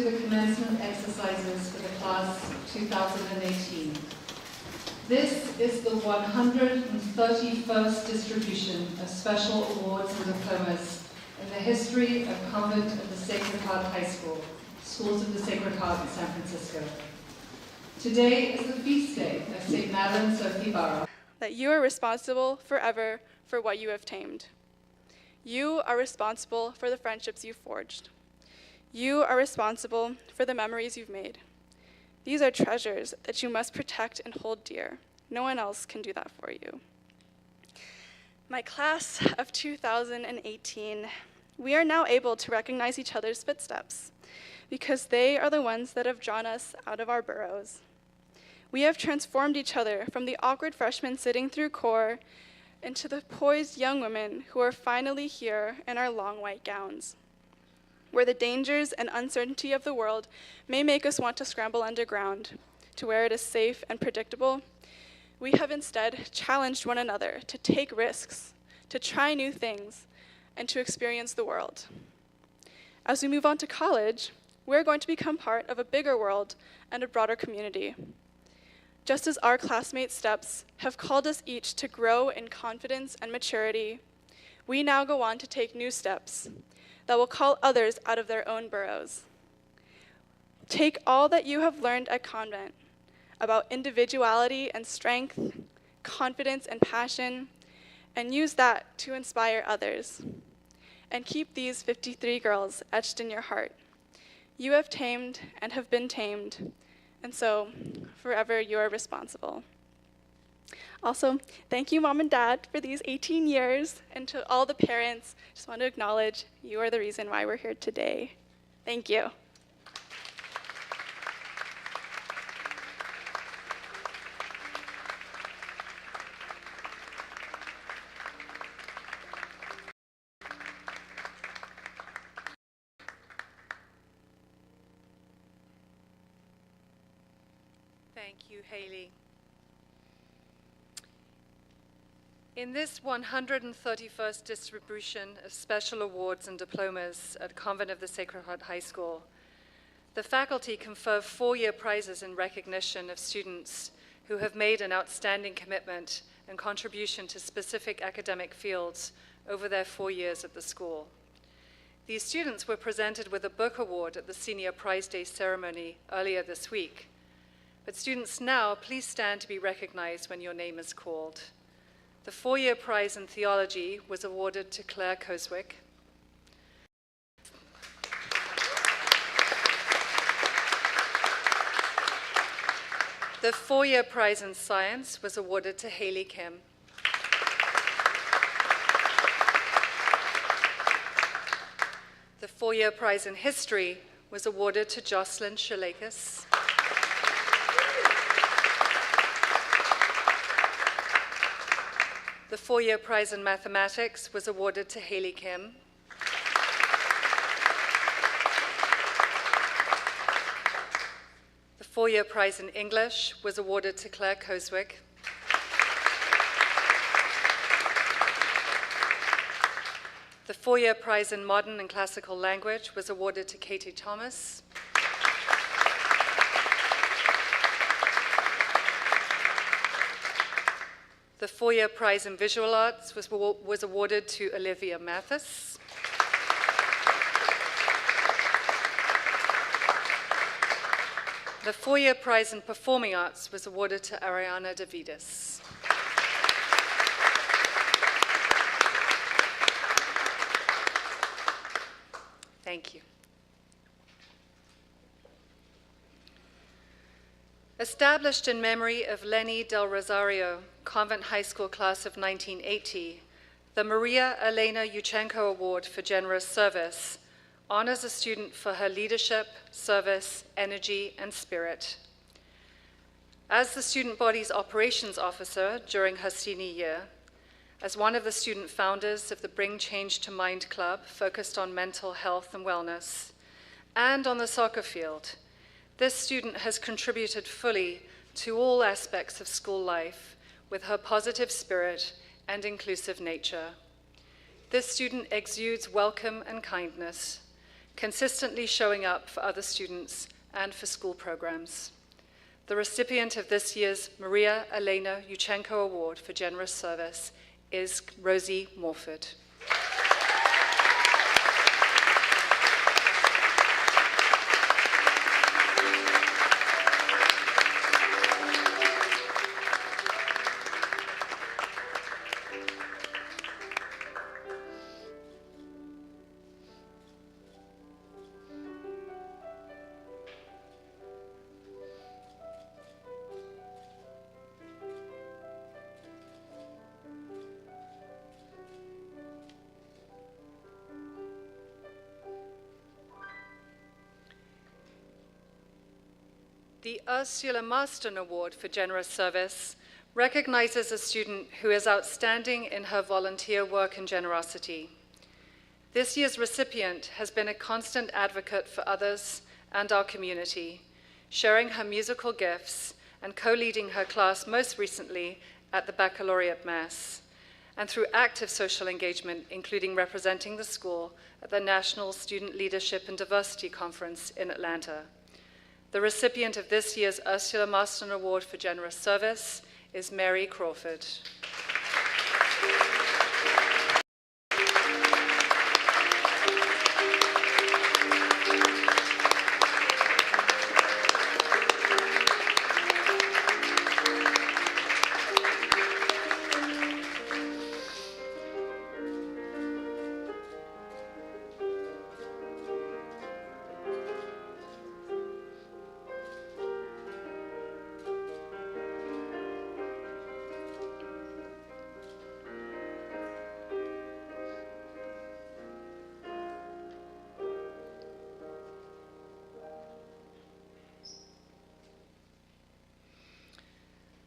to the commencement exercises for the class 2018. This is the 131st distribution of special awards and diplomas in the history of Convent of the Sacred Heart High School, Schools of the Sacred Heart in San Francisco. Today is the feast day of St. Madeleine Sophie Barrow. That you are responsible forever for what you have tamed. You are responsible for the friendships you've forged. You are responsible for the memories you've made. These are treasures that you must protect and hold dear. No one else can do that for you. My class of 2018, we are now able to recognize each other's footsteps because they are the ones that have drawn us out of our burrows. We have transformed each other from the awkward freshmen sitting through core into the poised young women who are finally here in our long white gowns. Where the dangers and uncertainty of the world may make us want to scramble underground to where it is safe and predictable, we have instead challenged one another to take risks, to try new things, and to experience the world. As we move on to college, we're going to become part of a bigger world and a broader community. Just as our classmates' steps have called us each to grow in confidence and maturity, we now go on to take new steps that will call others out of their own burrows. Take all that you have learned at Convent about individuality and strength, confidence and passion, and use that to inspire others. And keep these 53 girls etched in your heart. You have tamed and have been tamed, and so forever you are responsible. Also, thank you, Mom and Dad, for these 18 years, and to all the parents, just want to acknowledge you are the reason why we're here today. Thank you. Thank you, Haley. In this 131st distribution of special awards and diplomas at Convent of the Sacred Heart High School, the faculty confer 4-year prizes in recognition of students who have made an outstanding commitment and contribution to specific academic fields over their 4 years at the school. These students were presented with a book award at the Senior Prize Day ceremony earlier this week. But students now, please stand to be recognized when your name is called. The 4-year prize in theology was awarded to Claire Coswick. The 4-year prize in science was awarded to Haley Kim. The 4-year prize in history was awarded to Jocelyn Shalakis. The 4-year prize in mathematics was awarded to Haley Kim. The 4-year prize in English was awarded to Claire Coswick. The 4-year prize in modern and classical language was awarded to Katie Thomas. The 4-year prize in visual arts was awarded to Olivia Mathis. The 4-year prize in performing arts was awarded to Ariana Davidis. Thank you. Established in memory of Lenny Del Rosario, Convent High School class of 1980, the Maria Elena Yuchenko Award for Generous Service honors a student for her leadership, service, energy, and spirit. As the student body's operations officer during her senior year, as one of the student founders of the Bring Change to Mind Club focused on mental health and wellness, and on the soccer field, this student has contributed fully to all aspects of school life with her positive spirit and inclusive nature. This student exudes welcome and kindness. consistently showing up for other students and for school programs. The recipient of this year's Maria Elena Yuchenko Award for Generous Service is Rosie Morford. The Ursula Marston Award for Generous Service recognizes a student who is outstanding in her volunteer work and generosity. This year's recipient has been a constant advocate for others and our community, sharing her musical gifts and co-leading her class most recently at the Baccalaureate Mass, and through active social engagement, including representing the school at the National Student Leadership and Diversity Conference in Atlanta. The recipient of this year's Ursula Marston Award for Generous Service is Mary Crawford.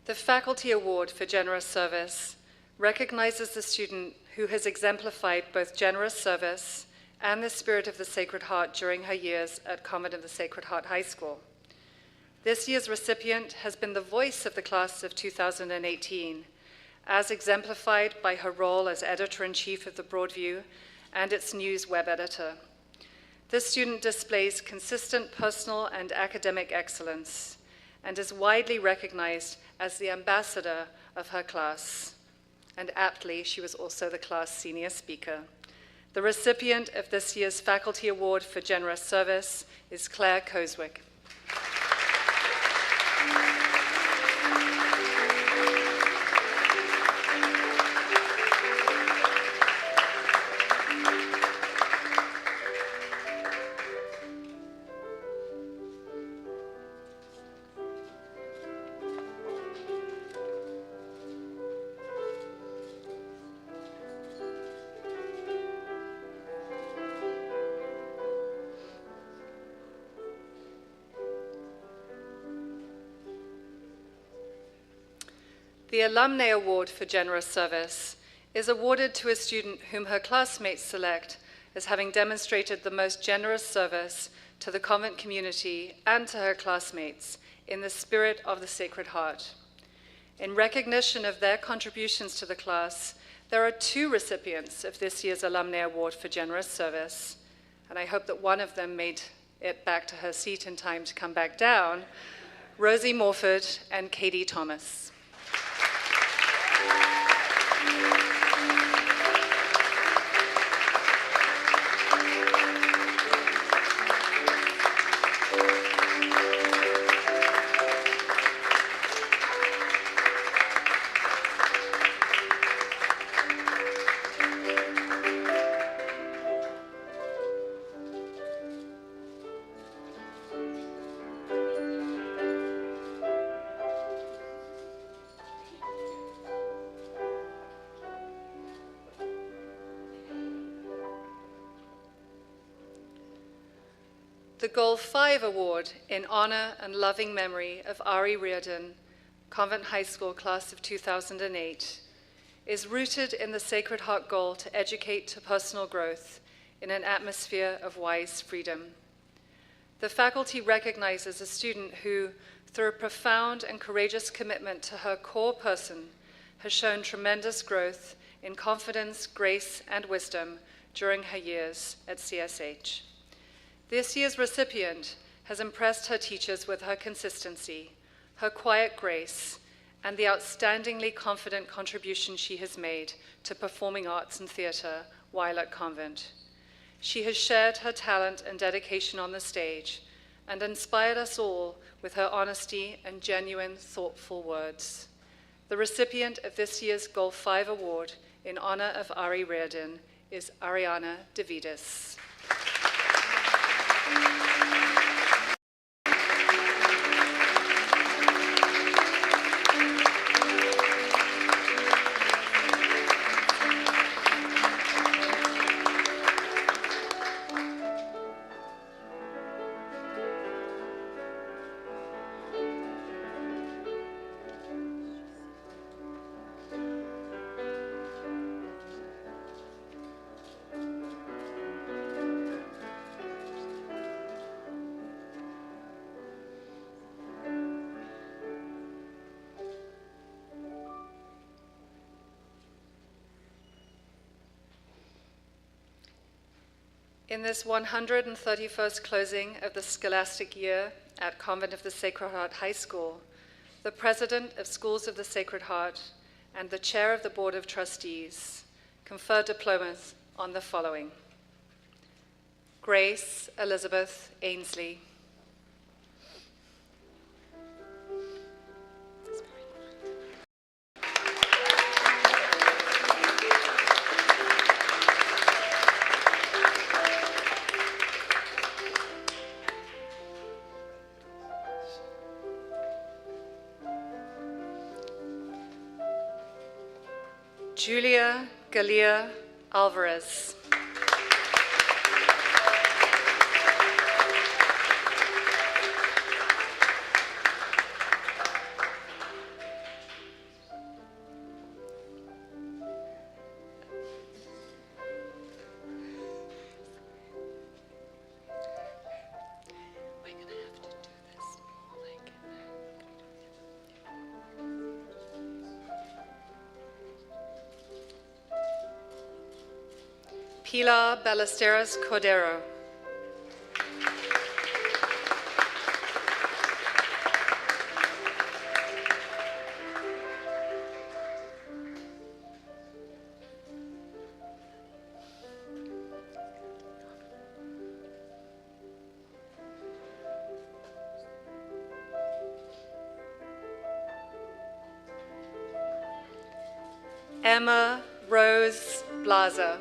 The Faculty Award for Generous Service recognizes the student who has exemplified both generous service and the spirit of the Sacred Heart during her years at Convent of the Sacred Heart High School. This year's recipient has been the voice of the class of 2018, as exemplified by her role as editor-in-chief of the Broadview and its news web editor. This student displays consistent personal and academic excellence and is widely recognized as the ambassador of her class. And aptly, she was also the class senior speaker. The recipient of this year's Faculty Award for Generous Service is Claire Coswick. The Alumni Award for Generous Service is awarded to a student whom her classmates select as having demonstrated the most generous service to the convent community and to her classmates in the spirit of the Sacred Heart. In recognition of their contributions to the class, there are two recipients of this year's Alumni Award for Generous Service, and I hope that one of them made it back to her seat in time to come back down, Rosie Morford and Katie Thomas. The Goal 5 Award in honor and loving memory of Ari Reardon, Convent High School class of 2008, is rooted in the Sacred Heart goal to educate to personal growth in an atmosphere of wise freedom. The faculty recognizes a student who, through a profound and courageous commitment to her core person, has shown tremendous growth in confidence, grace, and wisdom during her years at CSH. This year's recipient has impressed her teachers with her consistency, her quiet grace, and the outstandingly confident contribution she has made to performing arts and theatre while at Convent. She has shared her talent and dedication on the stage and inspired us all with her honesty and genuine, thoughtful words. The recipient of this year's Gold 5 Award in honor of Ari Reardon is Ariana DeVitis. In this 131st closing of the scholastic year at Convent of the Sacred Heart High School, the President of Schools of the Sacred Heart and the Chair of the Board of Trustees confer diplomas on the following: Grace Elizabeth Ainsley. Julia Galia Alvarez. Pilar Ballesteros Cordero. Emma Rose Blaza.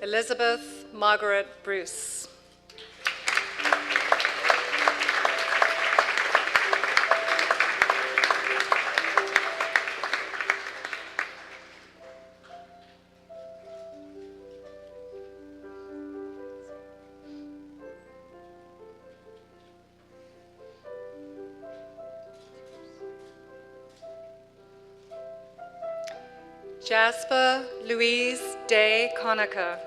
Elizabeth Margaret Bruce. Jasper Louise Day Conacher.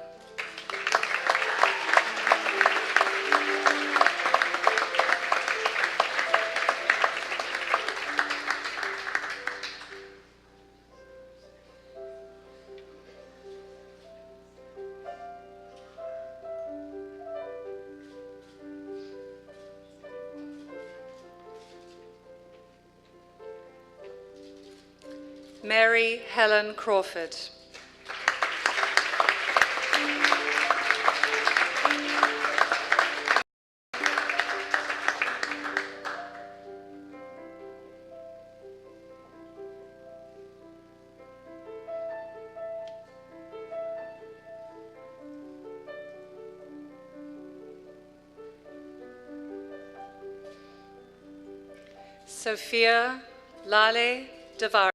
Mary Helen Crawford. Sophia Lale Devar.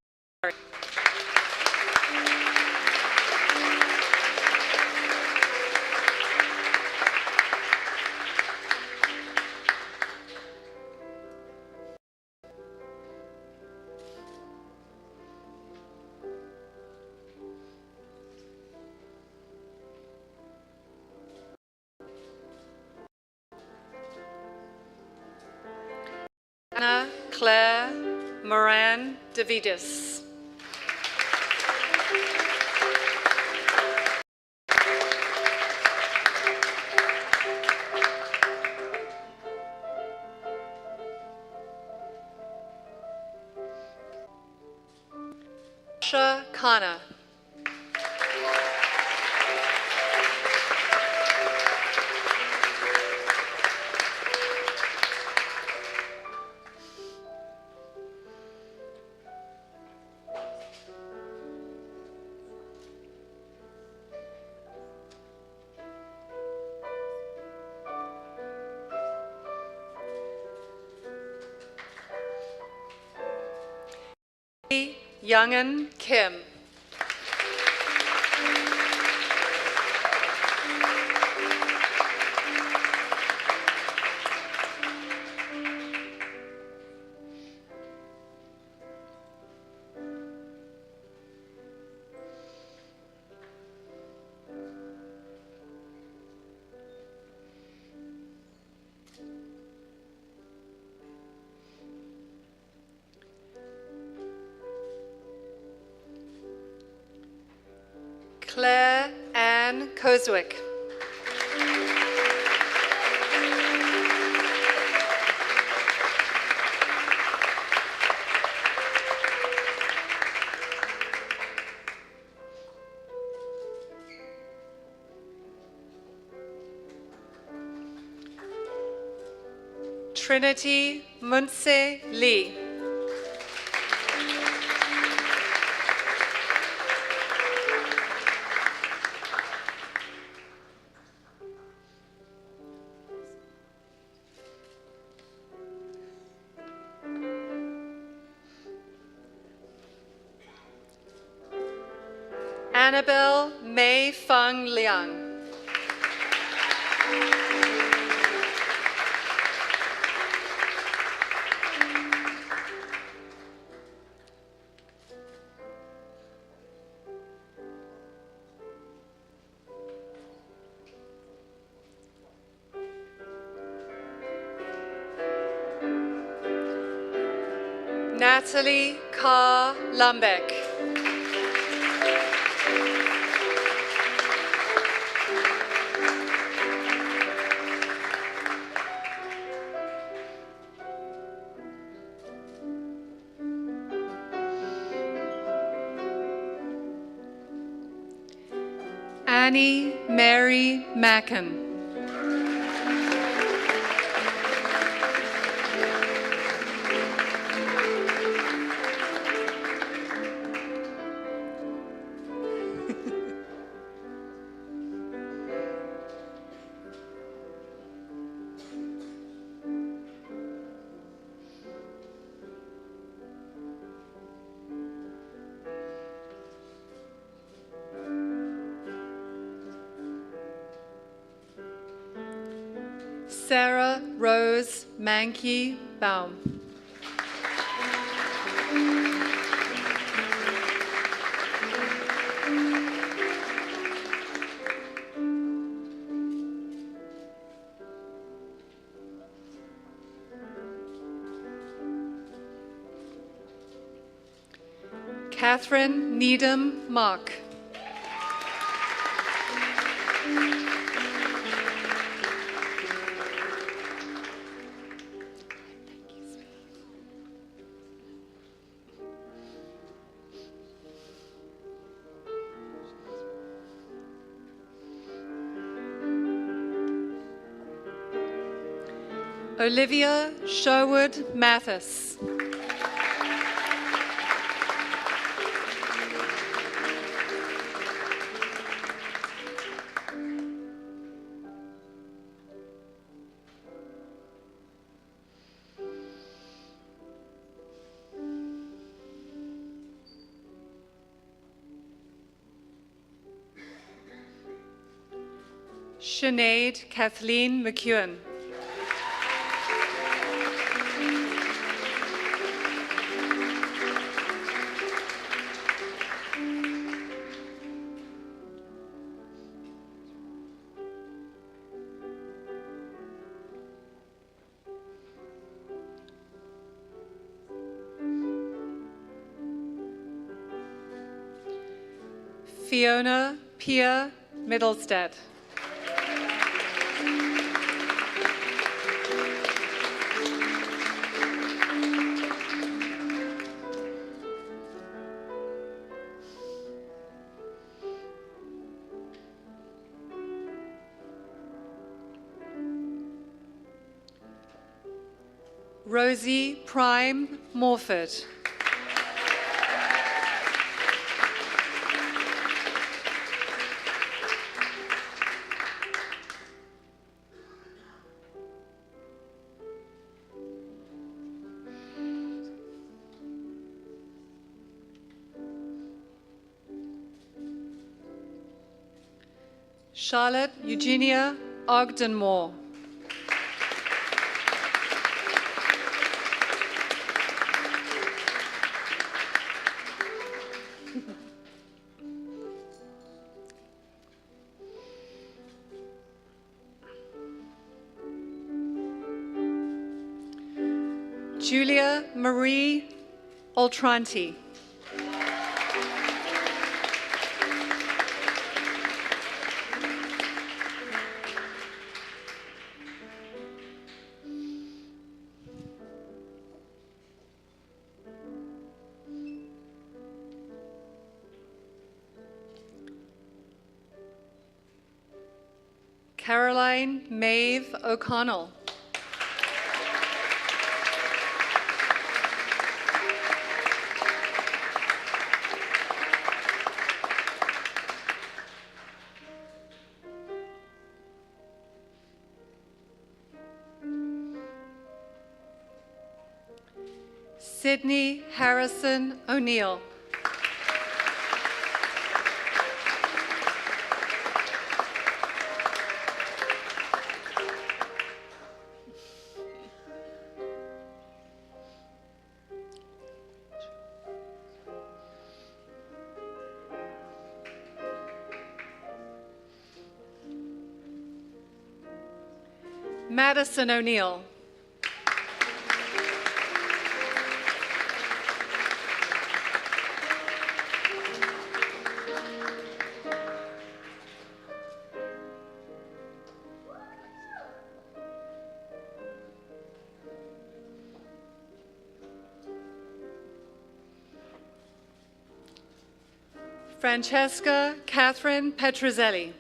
Anna Claire Moran Davidis. Asha Khanna. Youngun Kim. Claire Ann Kozwick. Trinity Munse Lee. Annabelle Mei Feng Liang. Natalie Carr Lumbeck. Annie Mary Macken. Sarah Rose Mankey Baum. Catherine Needham Mock. Olivia Sherwood Mathis. Sinead Kathleen McEwen. Fiona Pia Middlestead. Rosie Prime Morford. Charlotte Eugenia Ogden Moore. Julia Marie Oltranti. Caroline Maeve O'Connell. Sydney Harrison O'Neill. Madison O'Neill. Francesca Catherine Petruzzelli.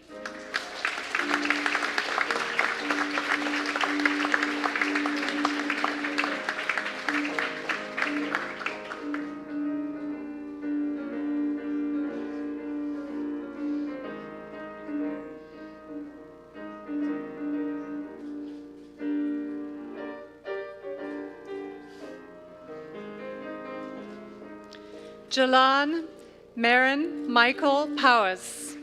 Jalan Marin Michael Powers.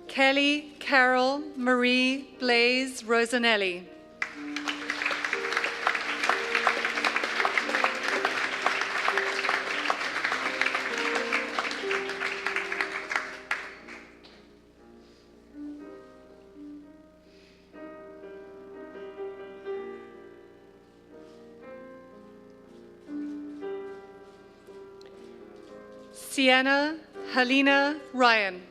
Kelly Carol Marie Blaze Rosanelli. Sienna Helena Ryan.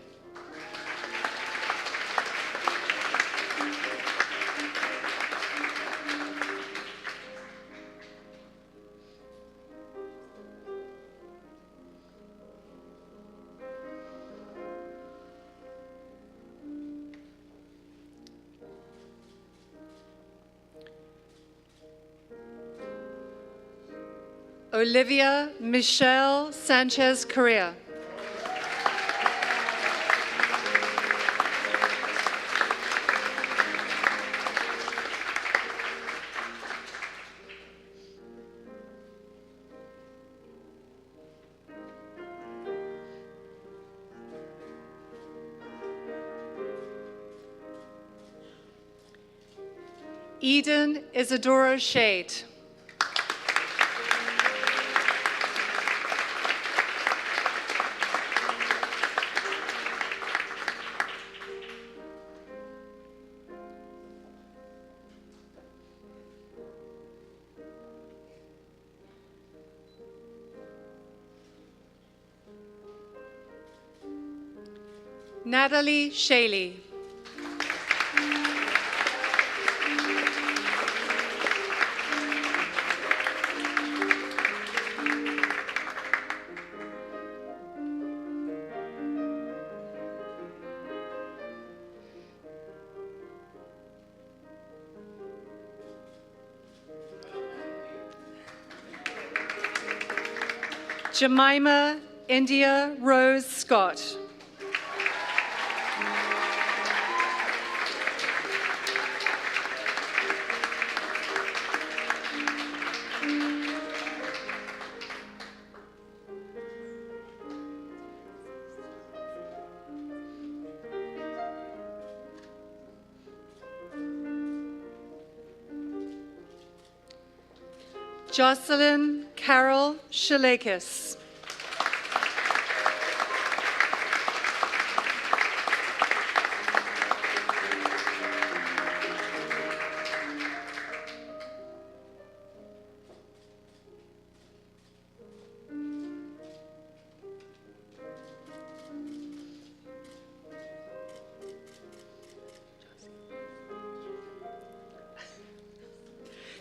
Olivia Michelle Sanchez Correa. Eden Isadora Shade. Natalie Shaley. Jemima India Rose Scott. Jocelyn Carol Shalakis.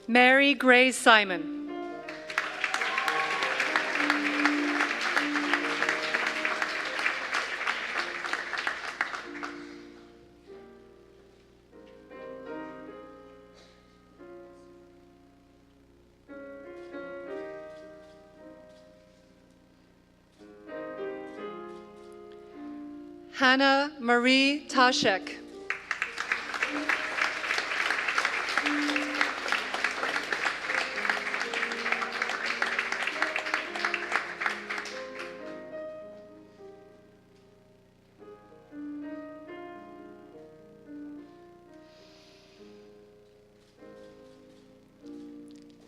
Mary Grace Simon. Hannah Marie Tashek.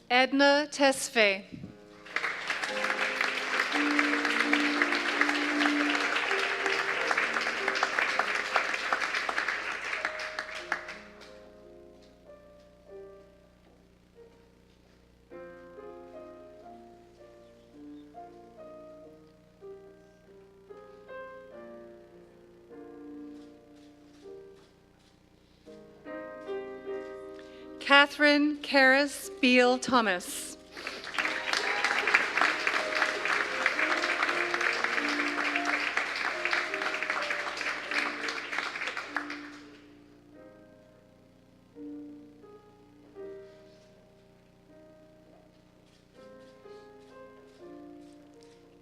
Edna Tesfaye. Catherine Karis Beal Thomas.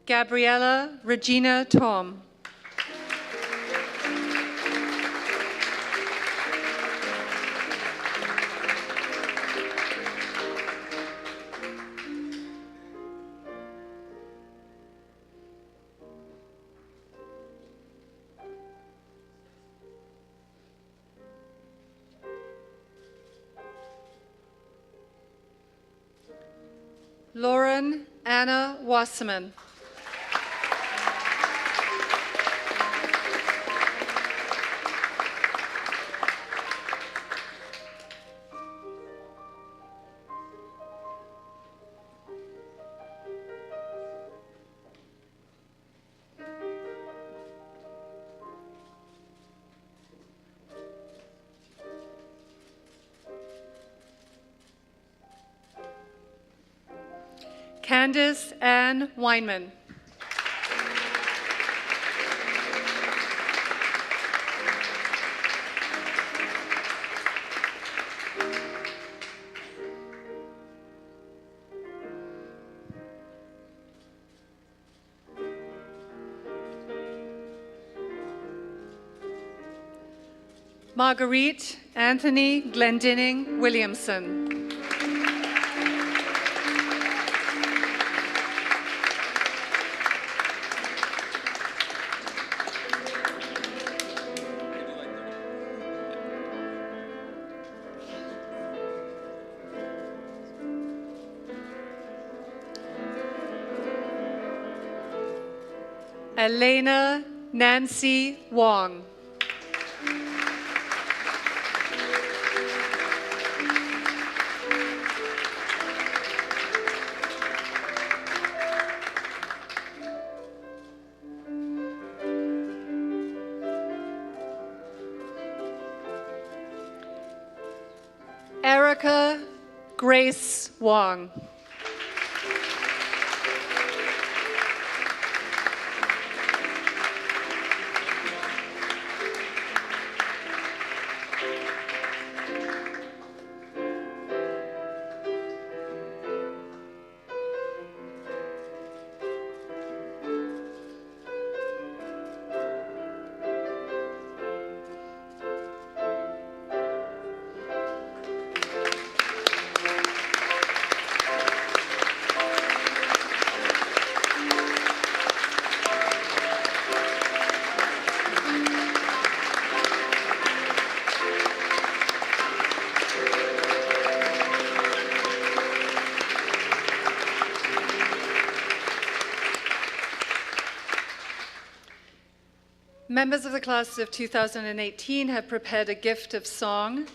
Gabriella Regina Tom. Lauren Anna Wasserman. Candace Ann Weinman. Marguerite Anthony Glendinning Williamson. Elena Nancy Wong. Erica Grace Wong. Members of the class of 2018 have prepared a gift of song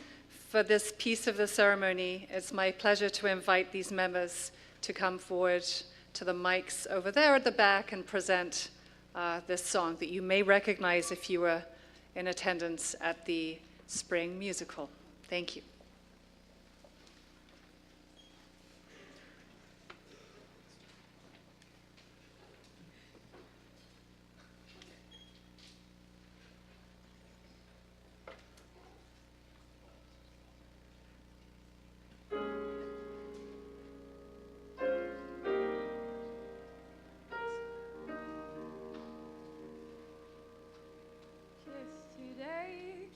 for this piece of the ceremony. It's my pleasure to invite these members to come forward to the mics over there at the back and present this song that you may recognize if you were in attendance at the spring musical. Thank you.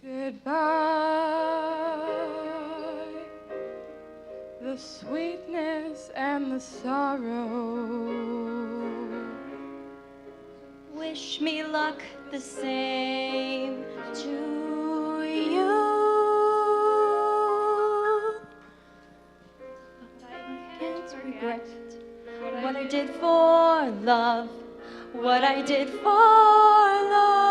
Goodbye, the sweetness and the sorrow. Wish me luck the same to you. But I can't regret what I did for love, what I did for love.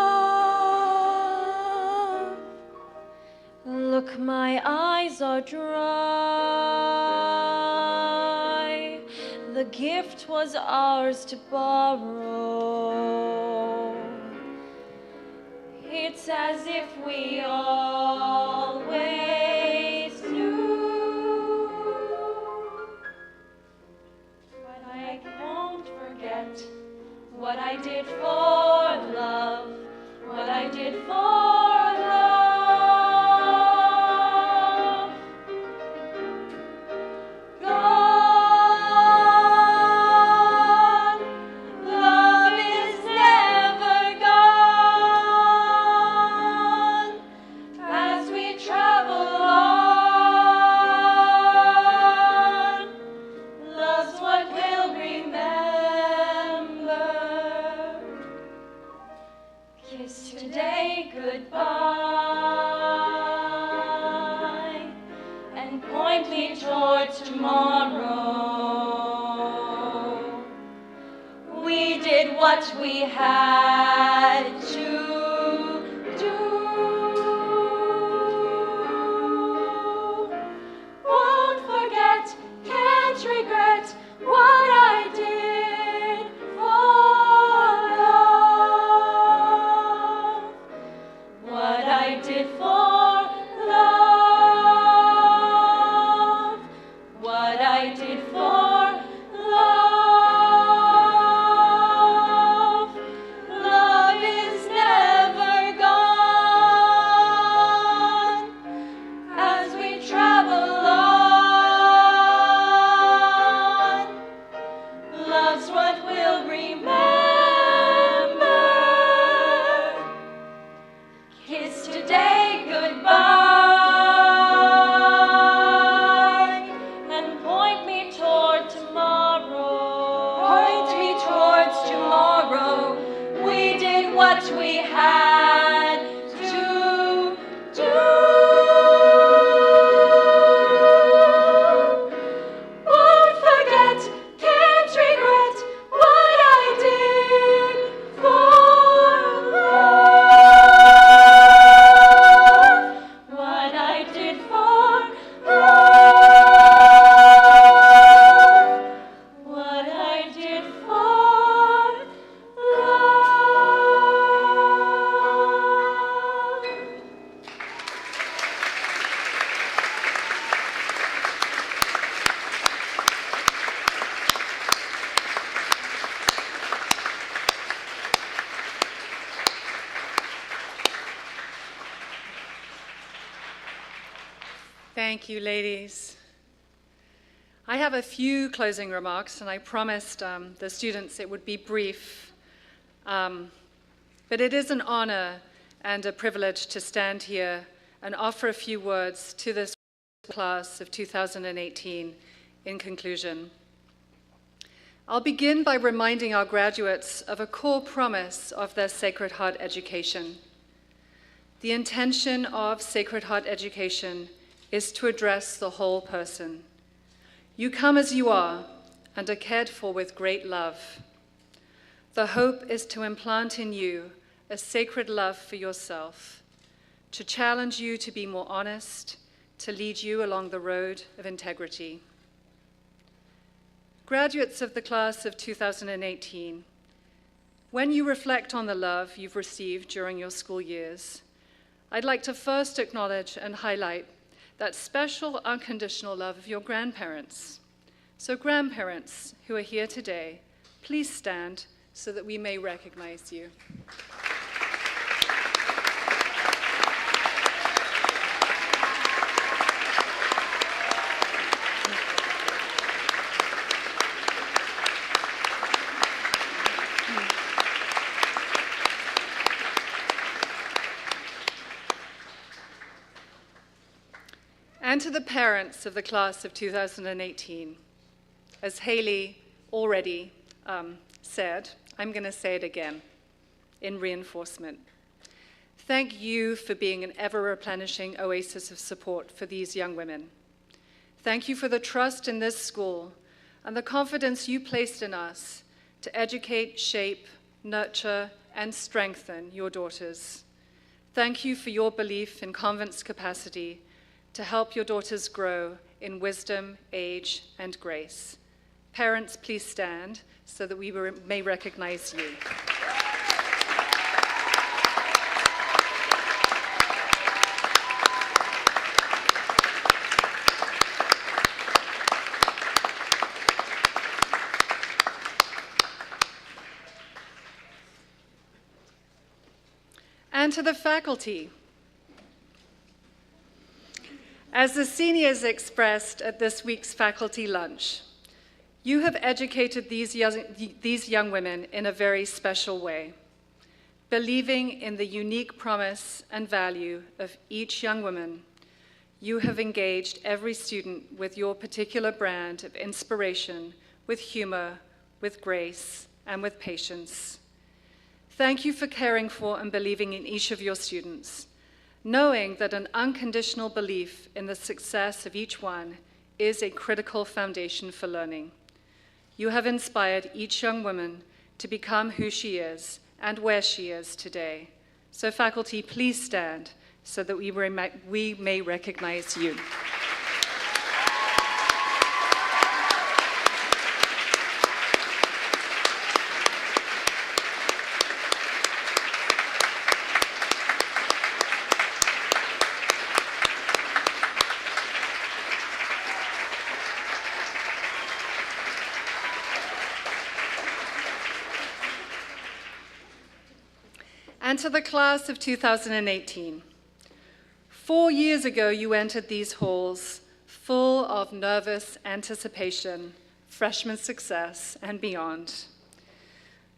Look, my eyes are dry. The gift was ours to borrow. It's as if we always knew. But I won't forget what I did for love, what I did for love. What we had to do. Won't forget, can't regret what I did for love. What I did for love. What I did for what we had to do. Won't forget, can't regret what I did for love. What I did for love. What I did for love. Thank you, ladies. I have a few closing remarks, and I promised the students it would be brief. But it is an honor and a privilege to stand here and offer a few words to this class of 2018 in conclusion. I'll begin by reminding our graduates of a core promise of their Sacred Heart education. The intention of Sacred Heart education is to address the whole person. You come as you are and are cared for with great love. The hope is to implant in you a sacred love for yourself, to challenge you to be more honest, to lead you along the road of integrity. Graduates of the class of 2018, when you reflect on the love you've received during your school years, I'd like to first acknowledge and highlight that special unconditional love of your grandparents. So grandparents who are here today, please stand so that we may recognize you. And to the parents of the class of 2018, as Haley already said, I'm going to say it again in reinforcement. Thank you for being an ever-replenishing oasis of support for these young women. Thank you for the trust in this school and the confidence you placed in us to educate, shape, nurture, and strengthen your daughters. Thank you for your belief in Convent's capacity to help your daughters grow in wisdom, age, and grace. Parents, please stand so that we may recognize you. And to the faculty, as the seniors expressed at this week's faculty lunch, you have educated these young women in a very special way, believing in the unique promise and value of each young woman. You have engaged every student with your particular brand of inspiration, with humor, with grace, and with patience. Thank you for caring for and believing in each of your students, knowing that an unconditional belief in the success of each one is a critical foundation for learning. You have inspired each young woman to become who she is and where she is today. So faculty, please stand so that we may recognize you. And to the class of 2018, 4 years ago you entered these halls full of nervous anticipation, freshman success, and beyond.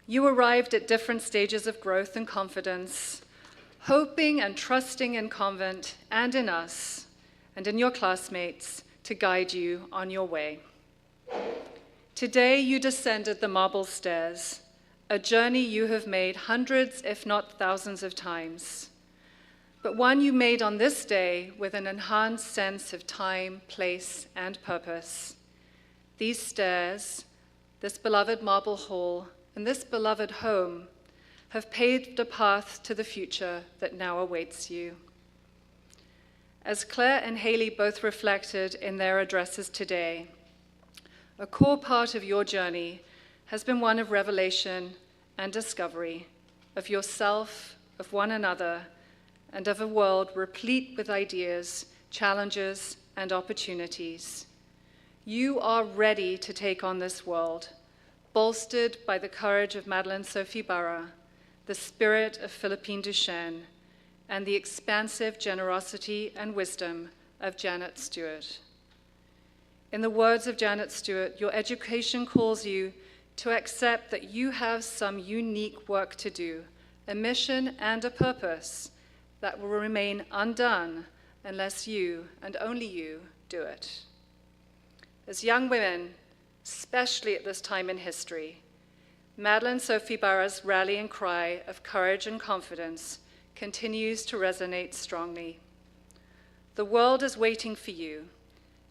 You arrived at different stages of growth and confidence, hoping and trusting in Convent and in us, and in your classmates to guide you on your way. Today you descended the marble stairs, a journey you have made hundreds, if not thousands of times, but one you made on this day with an enhanced sense of time, place, and purpose. These stairs, this beloved marble hall, and this beloved home have paved a path to the future that now awaits you. As Claire and Haley both reflected in their addresses today, a core part of your journey has been one of revelation and discovery of yourself, of one another, and of a world replete with ideas, challenges, and opportunities. You are ready to take on this world, bolstered by the courage of Madeleine Sophie Barra, the spirit of Philippine Duchesne, and the expansive generosity and wisdom of Janet Stewart. In the words of Janet Stewart, your education calls you to accept that you have some unique work to do, a mission and a purpose that will remain undone unless you, and only you, do it. As young women, especially at this time in history, Madeleine Sophie Barra's rallying cry of courage and confidence continues to resonate strongly. The world is waiting for you,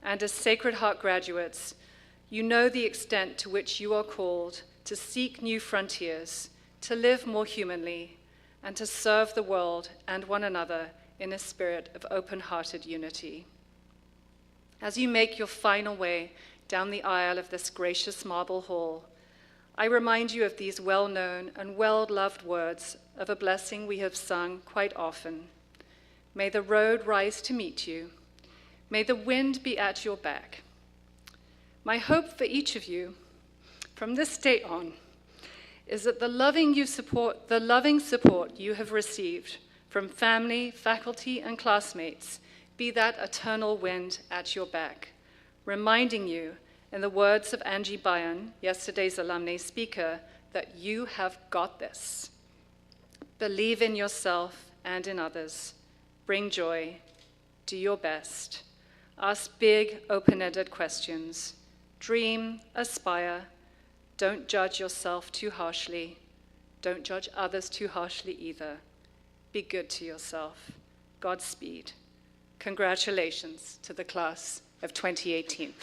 and as Sacred Heart graduates, you know the extent to which you are called to seek new frontiers, to live more humanly, and to serve the world and one another in a spirit of open-hearted unity. As you make your final way down the aisle of this gracious marble hall, I remind you of these well-known and well-loved words of a blessing we have sung quite often. May the road rise to meet you. May the wind be at your back. My hope for each of you from this day on is that the loving support you have received from family, faculty, and classmates be that eternal wind at your back, reminding you, in the words of Angie Bayan, yesterday's alumni speaker, that you have got this. Believe in yourself and in others. Bring joy. Do your best. Ask big, open-ended questions. Dream, aspire. Don't judge yourself too harshly. Don't judge others too harshly either. Be good to yourself. Godspeed. Congratulations to the class of 2018.